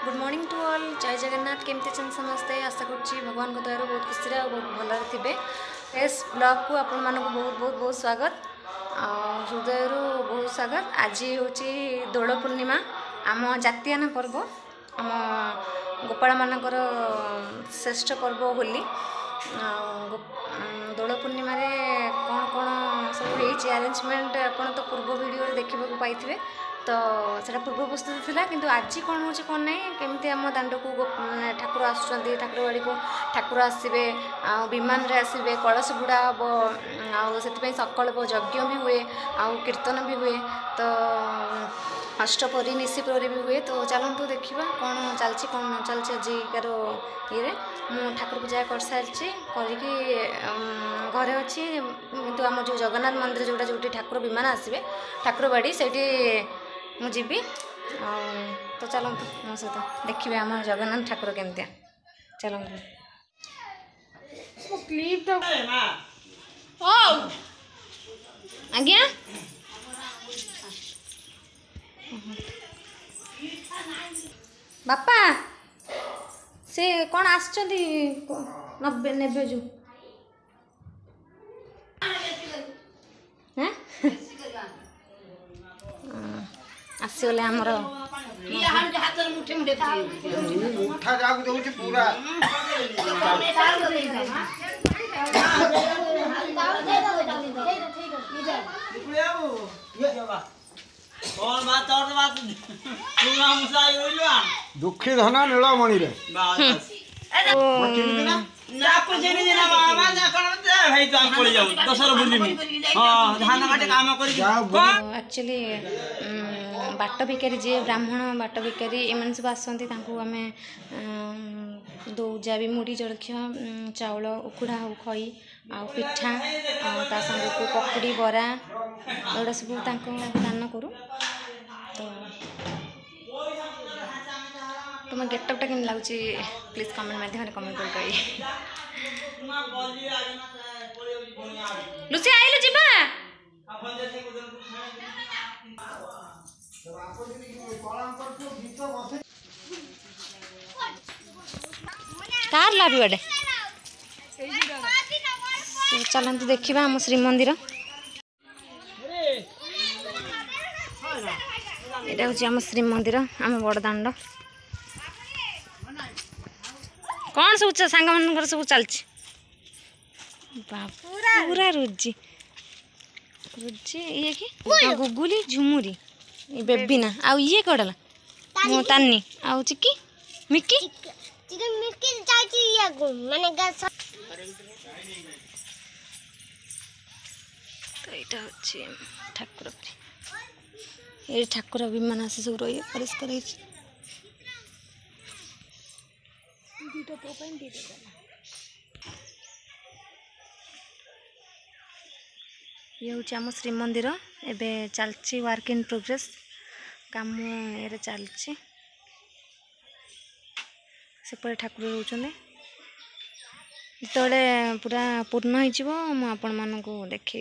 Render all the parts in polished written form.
Good morning to all. जय जगन्नाथ। केमती अच्छा समस्ते। आशा करुँची भगवान को दयार बहुत खुशी और बहुत भल थे। एस ब्लॉग को आपण मानक बहुत बहुत बहुत स्वागत हृदय बहुत स्वागत। आज हूँ दोल पूर्णिमा आम जातीयाना पर्व आम गोपाल मानकर श्रेष्ठ पर्व होली। दोल पूर्णिमा कौन कौन सब होती अरेंजमेंट आपन तो पूर्व वीडियो देखा पाई तो सेटा पूर्व प्रस्तुति थिला किंतु आज कौन हो कौन ना केमती आम दांड को ठाकुर आसुँच ठाकुर बाड़ी को ठाकुर आसवे विमान रे आसवे कलश बुड़ा हम से सकल्प यज्ञ भी हुए कीर्तन भी हुए तो अष्टपरी निशिपरी भी हुए। तो चलतु देखा कौन चलती कौन न चलती आजिकार ये मु ठाकुर पूजा कर सारी घरे अच्छी किंतु आम जो जगन्नाथ मंदिर जोटा जो ठाकुर विमान आसवे ठाकुर बाड़ी से मुझे तो चलतु मो सहित देखिए आम जगन्नाथ ठाकुर केमतिया चलतु आज्ञा बापा से कौन आसचंदी नब्बे नेबे जो हैं आसीगले आमर उठा जाऊ दउची पूरा दुखी धना नीलमणि रे एक्चुअली बाट भिकारी जी ब्राह्मण बाट भिकारी एम सब आसती आम दौजा भी मुढ़ी जलखिया चाउल उखुड़ा हो खई आ पिठा ता संग को पकुड़ी बरा एगुड़ा सब दान करूँ। तो मैं गेटअपटा केम लगुच प्लीज कमेंट माध्यम कमेंट कर लुसी आइलु जीवा कार लाभी बड़े चलते देखा आम श्रीमंदिर यहाँ हूँ आम श्रीमंदिर आम बड़दाण्ड कौन सब सांग मान सब चलती पूरा रुचि रुचि ये कि गुगुली झुमुरी बेबीना आउ ये कड़ला मो तानी आउ चिकी मिकी मिकी चाची ये माने गस तो यहाँ हूँ ठाकुर ये ठाकुर विमान आसी सब रही परिष्कार ये हूँ आम श्रीमंदिर एबे चलची वर्क इन प्रोग्रेस काम ये चलची सेपटे ठाकुर रोचते जिते पूरा पूर्ण हो आपण मान को देखी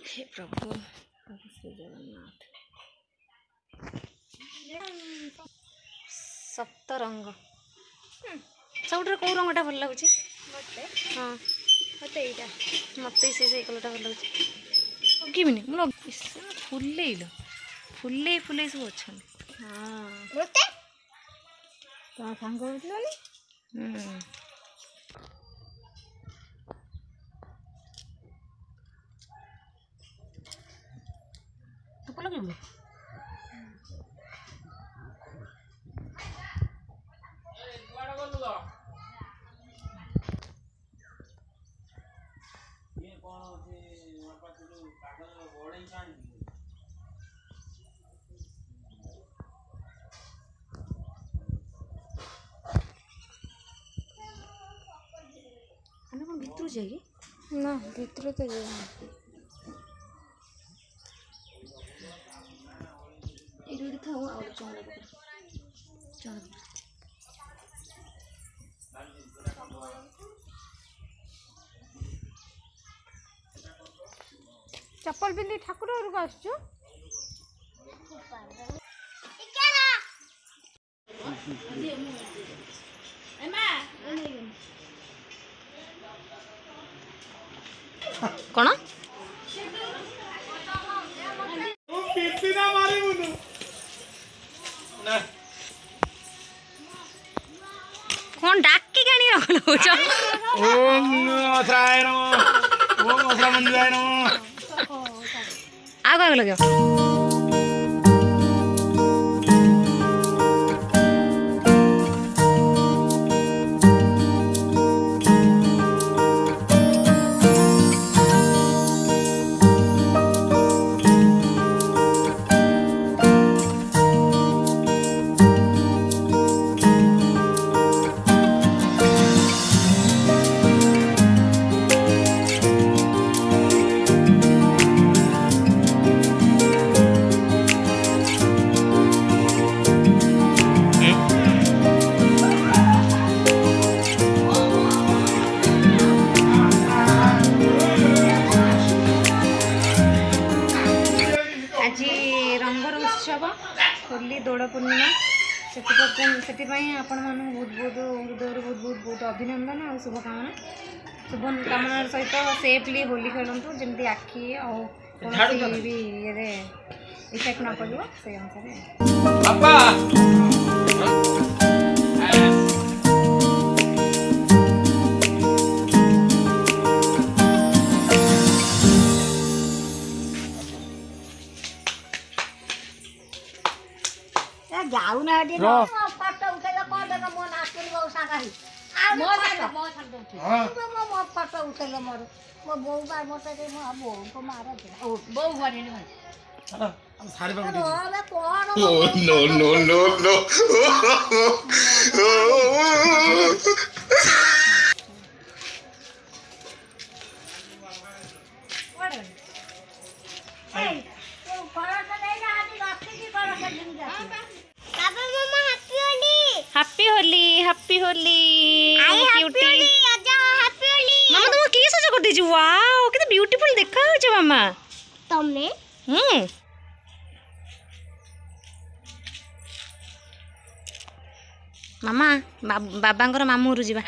हे प्रभु श्री जगन्नाथ सप्त रंग सब कौ रंगटा भल लगुच हाँ मत से कलरटा भल लगुच लगे फुले फुले फुले सब अच्छा हाँ सांग लगे भितर जाए ना भितर तो जाए ये था चौड़ा चप्पल पिंधि ठाकुर घर आसु कौन कौन डाक के गाड़ी रख लो ओम असराय नमः ओम असरा मंजुराय नमः आग आग लगे होली दोड़ पूर्णिमा से आपण मान बहुत बहुत हृदय बहुत बहुत बहुत अभिनंदन और शुभकामना शुभकामना सहित सेफली होली खेलतु जमी आखि और भी ये इफेक्ट न पड़ो से अनुसार जाऊ ना फोटो उठेला कौन देना मोन आसुन बहु सागाही फोटो उठेला मोर मो बहु बार मोटे मो बहु को मारा दे ओ बहु बार ने हम सारे बाबू अबे कौन No, no, no, no. ए तो करा तो नहीं ना आदि रखी की करा कर दिन जाती बाबा मम्मा हैप्पी होली हैप्पी होली आई हैप्पी होली आजा हैप्पी होली मामा तुम की सजा कर दीजिए वाओ कितना ब्यूटीफुल देखा हो मामा तमे मामा बाबांकर मामू घर जावा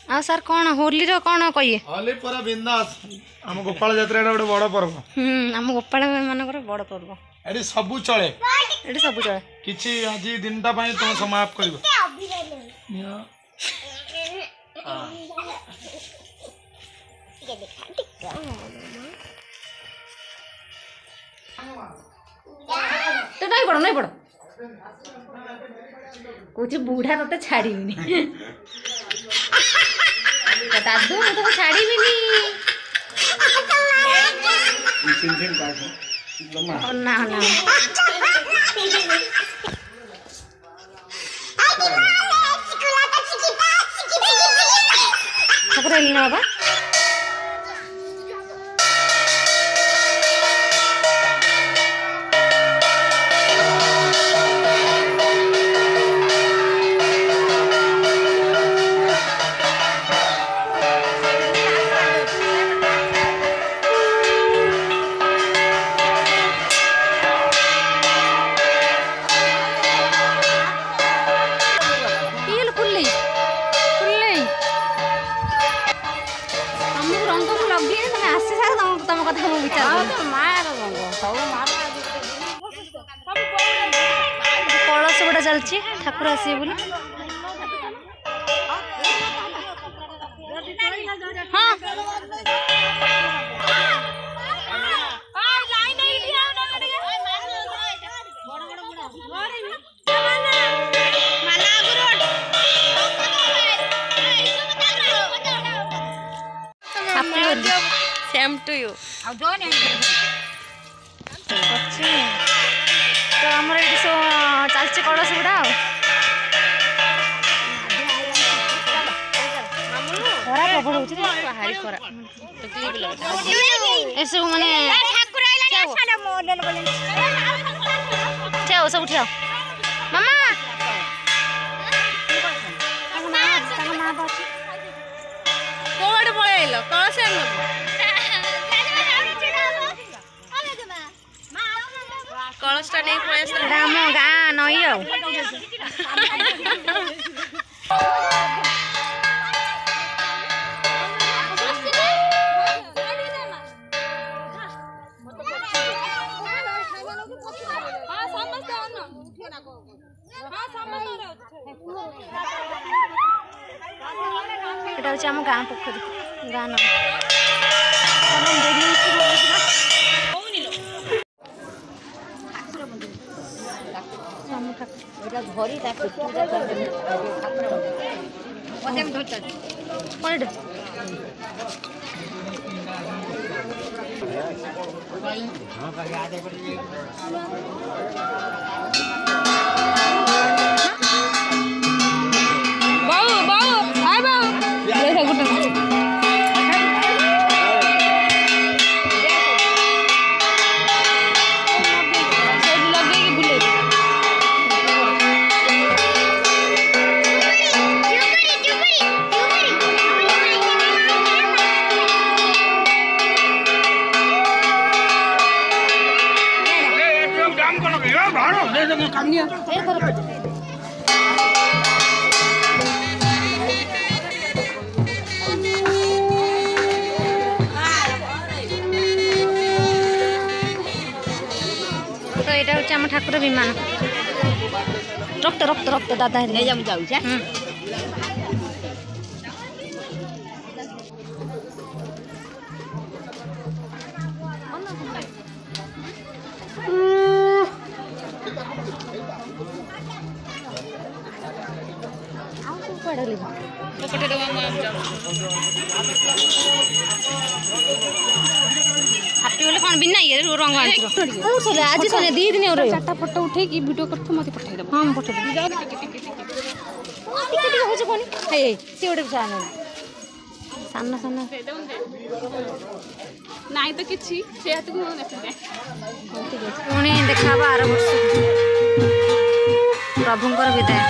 आ सर कौन होली रो कौन कहिए होली पर बिंदास हम गोपाल यात्रा गोटे बड़ पर्व आम गोपाल मानकर बड़ पर्व एडी सबु चले एटी सब चले किछि आज दिनटा पई तुम समाप्त करबो तो नहीं पड़ो कुछ बूढ़ा तो छाड़ीनी दादू मैं तो छाड़ीनी ना ना ठाकुर बाबा कलश गुड़ा चलती ठाकुर आसवे बोली हाँ सेम टू यू तो आमर ये चलती कलश गुड़ा खरा प्रबल हो खरा सब मैंने सब उठ मामा कौटे पलैल कलश କଳସଟା ନେଇ ପଳେଇ ଆସିଲା ଆମ ଗାଁ ନଈ ଆଉ এটা হচ্ছে আমার গাঁ পোখরী গাঁ নয় তো এটা হচ্ছে আমার ঠাকুরের বিমান রক্ত রক্ত রক্ত দাদা নিয়ে যাবো যাଉଛି ହାପି ବୋଲେ କ'ଣ ବିନା ଇଏ ରଙ୍ଗ ଆଣିଥିବ ଆଜି ସରିଲା 2 ଦିନ ଚାରିଟା ଫଟୋ ଉଠେଇକି ଭିଡ଼ିଓ କରିଥିବ ମୋତେ ପଠେଇଦେବ ହଁ ମୁଁ ପଠେଇଦେବି ଟିକେ ଟିକେ ହେଉଛି କ'ଣ ହେଇ ସିଏ ଗୋଟେ ସାନ ସାନ ସାନ ନାଇଁ ତ କିଛି ସେ ହାତକୁ ପୁଣି ଦେଖା ହବ ଆର ବର୍ଷ ପ୍ରଭୁଙ୍କର ବିଦାୟ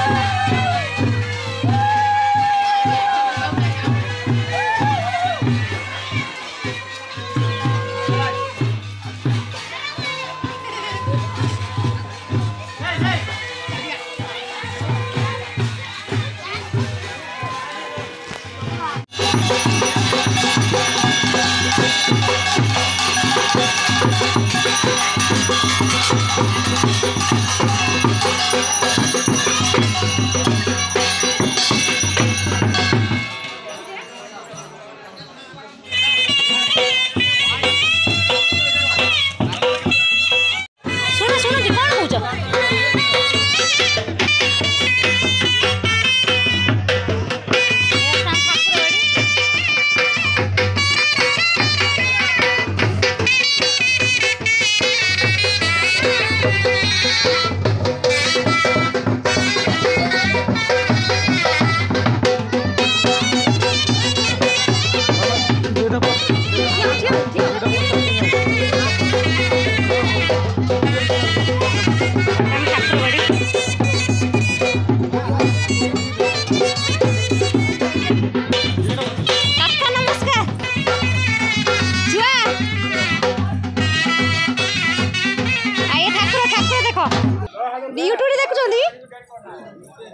यूट्यूब देखुଛନ୍ତି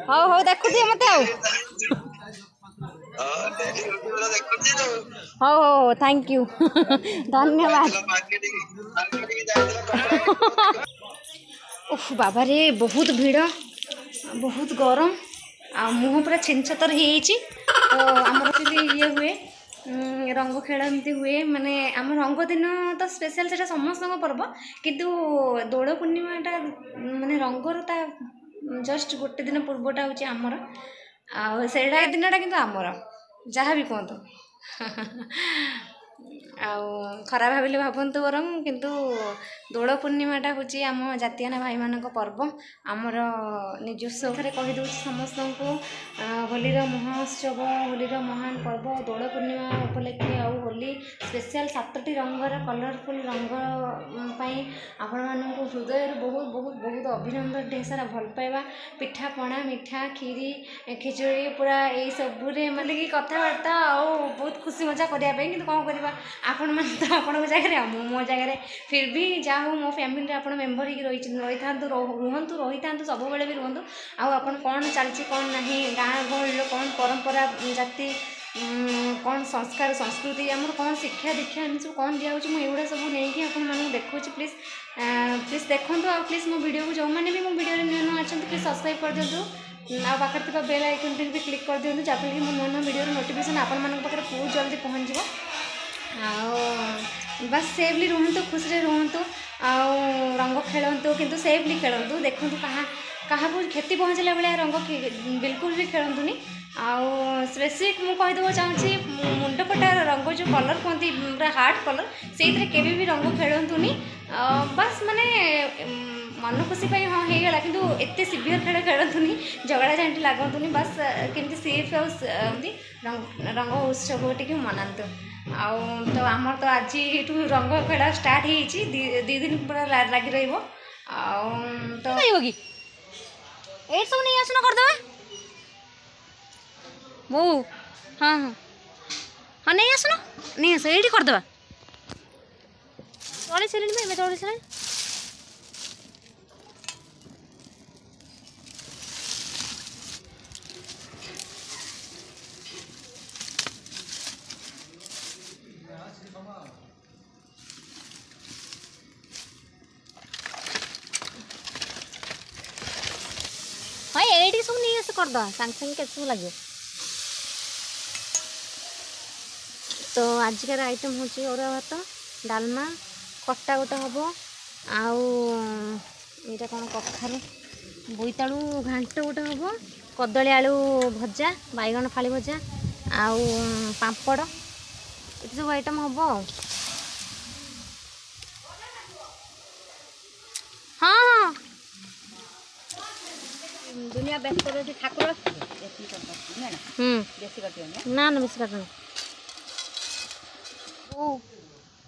ହଉ ହଉ ଦେଖୁଥିବେ ମତେ ଆଉ ହଉ ହଉ थैंक यू धन्यवाद उफ बाबा रे बहुत भीड़ बहुत गरम आ मुँह पूरा छेनछतर हो तो आमर ये हुए रंग खेल एमती हुए माने आम रंग दिन तो स्पेशल से समस्त पर्व किंतु दोल पूर्णिमाटा माने रंगर ता जस्ट गोटे दिन पूर्वटा हूँ आमर आटा दिनटा कि आमर जहाँ भी कहतु ଆଉ ଖରାପ ଭାବିଲେ ଭାବନ୍ତୁ ବରଂ, କିନ୍ତୁ ଦୋଳ ପୂର୍ଣ୍ଣିମାଟା ହେଉଛି ଆମ ଜାତିଆନା ଭାଇମାନଙ୍କ ପର୍ବ। ଆମର ନିଜସ୍ୱ ଘରେ କହିଦେଉଛି ସମସ୍ତଙ୍କୁ, ହୋଲିର ମହୋତ୍ସବ, ହୋଲିର ମହାନ ପର୍ବ ଦୋଳ ପୂର୍ଣ୍ଣିମା ଉପଲକ୍ଷେ। ଆଉ ହୋଲି ସ୍ପେଶିଆଲ 7ଟି ରଙ୍ଗର କଲରଫୁଲ୍ ରଙ୍ଗ ପାଇଁ ଆପଣମାନଙ୍କୁ ହୃଦୟରୁ ବହୁତ ବହୁତ ବହୁତ ଅଭିନନ୍ଦନ, ଢେର ସାରା ଭଲ ପାଇବା, ପିଠାପଣା, ମିଠା, କ୍ଷୀରି, ଖିଚୁଡ଼ି ପୁରା ଏଇସବୁରେ ମାନେ କି କଥାବାର୍ତ୍ତା ଆଉ ବହୁତ ଖୁସି ମଜା କରିବା ପାଇଁ। କିନ୍ତୁ କ'ଣ କରିବା, ଆପଣମାନେ ତ ଆପଣଙ୍କ ଜାଗାରେ, ମୁଁ ମୋ ଜାଗାରେ। ଫିର୍ ବି ଯାହା ହଉ ମୋ ଫ୍ୟାମିଲିରେ ଆପଣ ମେମ୍ବର ହେଇକି ରହିଥାନ୍ତୁ, ସବୁବେଳେ ବି ରୁହନ୍ତୁ। ଆଉ ଆପଣ କ'ଣ ଚାଲିଛି କ'ଣ ନାହିଁ, ଗାଁ ଗହଳିର କ'ଣ ପରମ୍ପରା, ଜାତି, କ'ଣ ସଂସ୍କାର ସଂସ୍କୃତି, ଆମର କ'ଣ ଶିକ୍ଷା ଦୀକ୍ଷା, ଏମିତି ସବୁ କ'ଣ ଦିଆହେଉଛି, ମୁଁ ଏଗୁଡ଼ା ସବୁ ନେଇକି ଆପଣମାନଙ୍କୁ ଦେଖାଉଛି। ପ୍ଲିଜ୍ ଦେଖନ୍ତୁ। ଆଉ ପ୍ଲିଜ୍ ମୋ ଭିଡ଼ିଓକୁ ଯେଉଁମାନେ ବି ମୋ ଭିଡ଼ିଓରେ ନୂଆ ଅଛନ୍ତି ପ୍ଲିଜ୍ ସବସ୍କ୍ରାଇବ୍ କରିଦିଅନ୍ତୁ। ଆଉ ପାଖରେ ଥିବା ବେଲ୍ ଆଇକନ୍ଟି ବି କ୍ଲିକ୍ କରିଦିଅନ୍ତୁ, ଯାହାଫଳରେ କି ମୋ ନୂଆ ଭିଡ଼ିଓର ନୋଟିଫିକେସନ୍ ଆପଣମାନଙ୍କ ପାଖରେ ବହୁତ ଜଲ୍ଦି ପହଞ୍ଚିବ। ଆଉ ବାସ୍ ସେଫ୍ଲି ରୁହନ୍ତୁ, ଖୁସିରେ ରୁହନ୍ତୁ, ଆଉ ରଙ୍ଗ ଖେଳନ୍ତୁ, କିନ୍ତୁ ସେଫ୍ଲି ଖେଳନ୍ତୁ। ଦେଖନ୍ତୁ କାହାକୁ କ୍ଷତି ପହଞ୍ଚିଲା ଭଳିଆ ରଙ୍ଗ ବିଲକୁଲ ବି ଖେଳନ୍ତୁନି। ଆଉ ସ୍ପେସିଫିକ୍ ମୁଁ କହିଦେବାକୁ ଚାହୁଁଛି, ମୁଣ୍ଡ ଫଟା ରଙ୍ଗ ଯେଉଁ କଲର୍ କୁହନ୍ତି ପୁରା ହାର୍ଡ଼ କଲର୍, ସେଇଥିରେ କେବେ ବି ରଙ୍ଗ ଖେଳନ୍ତୁନି। ବାସ୍ ମାନେ ମନ ଖୁସି ପାଇଁ ହଁ ହେଇଗଲା, କିନ୍ତୁ ଏତେ ସିଭିୟର ଖେଳ ଖେଳନ୍ତୁନି, ଝଗଡ଼ା ଝାଣ୍ଟି ଲାଗନ୍ତୁନି। ବାସ୍ କେମିତି ସେଫ୍ ଆଉ ରଙ୍ଗ ଉତ୍ସବ ଟିକେ ମନାନ୍ତୁ। ଆଉ ତ ଆମର ତ ଆଜିଠୁ ରଙ୍ଗ ଖେଳ ଷ୍ଟାର୍ଟ ହେଇଛି, 2 ଦିନ ପୁରା ଲାଗି ରହିବ। ଆଉ ତ କି ଏଇଠି ସବୁ ନେଇ ଆସୁନ କରିଦେବା ବୋଉ। ହଁ ନେଇ ଆସ ଏଇଠି କରିଦେବା। ଚଳି ସାରିଣି ଏବେ ଚଳି ସାରିଣି। ହଁ ଏଇଠି ସବୁ ନେଇ ଆସ କରିଦେବା, ସାଙ୍ଗେ ସାଙ୍ଗେ କେତେ ସବୁ ଲାଗିବ। ତ ଆଜିକାର ଆଇଟମ୍ ହେଉଛି ଅରୁଆ ଭାତ, ଡାଲମା, ଖଟା ଗୋଟେ ହେବ, ଆଉ ଏଇଟା କ'ଣ କଖାରୁ ବୋଇତାଳୁ ଘାଣ୍ଟ ଗୋଟେ ହେବ, କଦଳୀ ଆଳୁ ଭଜା, ବାଇଗଣ ଫାଳି ଭଜା, ଆଉ ପାମ୍ପଡ଼, ଏତେ ସବୁ ଆଇଟମ୍ ହେବ। ଆଉ ହଁ ଦୁନିଆ ବ୍ୟସ୍ତ ରହୁଛି, ଠାକୁର ନା ବେଶୀ କାଟୁନି।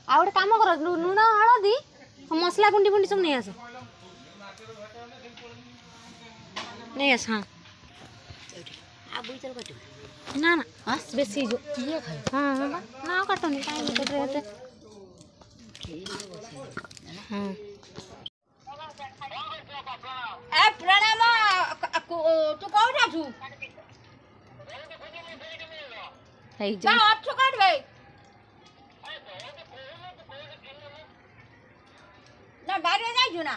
ଆଉ ଗୋଟେ କାମ କର, ଲୁଣ ହଳଦୀ ମସଲା ଗୁଣ୍ଡି ସବୁ ନେଇ ଆସ। ହଁ ନା ବେଶୀ ହେଇଯିବ। ହଁ ନା ଆଉ କାଟୁନି, କାହିଁକି ପ୍ରଣାମ। ତୁ କୋଉଠି ଅଛୁ? ଅଛୁ କୋଉଠି ଭାଇ? ନା ବାରିରେ ଯାଇଛୁ ନା?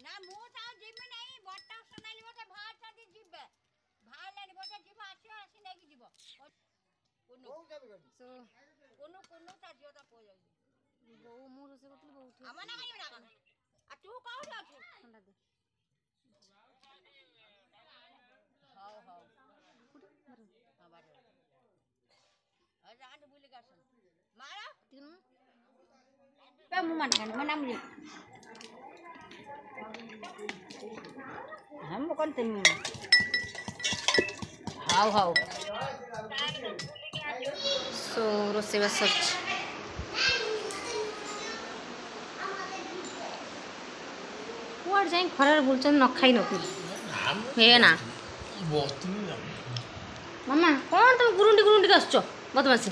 ନା ମୁଁ ତ ଆଉ ଯିବି ନାହିଁ, ବଟା ସୁନାଲି ବୋଧେ ବାହାରିଛନ୍ତି, ଯିବେ ବାହାରିଲେଣି ବୋଧେ, ଯିବ ଆସିବ, ଆସି ନେଇକି ଯିବ। କୁନୁ ତା ଝିଅ ତା ପୁଅ ଯାଉଛି। ବୋଉ ମୁଁ ରୋଷେଇ କରୁଥିଲି, ବୋଉ ଆମ ନା ଖାଇବି ନା କ'ଣ? ଆଉ ତୁ କୋଉଠି ଅଛୁ? ହଉ ଯାଆନ୍ତୁ ବୁଲିକି ଆସନ୍ତୁ। ମାଳ ମୁଁ ମନା କଲି, ମନା ମୁଁ ହଁ ମୁଁ କ'ଣ ହଉ ସୋ ରୋଷେଇବାସ ସରିଛି। କୁଆଡ଼େ ଯାଇ ଖରାରେ ବୁଲୁଛନ୍ତି, ନ ଖାଇ ନ ପିଇ ହେ ନା। ମାମା କ'ଣ ତମେ ଗୁରୁଣ୍ଡି ଆସୁଛ ବଦମାସି?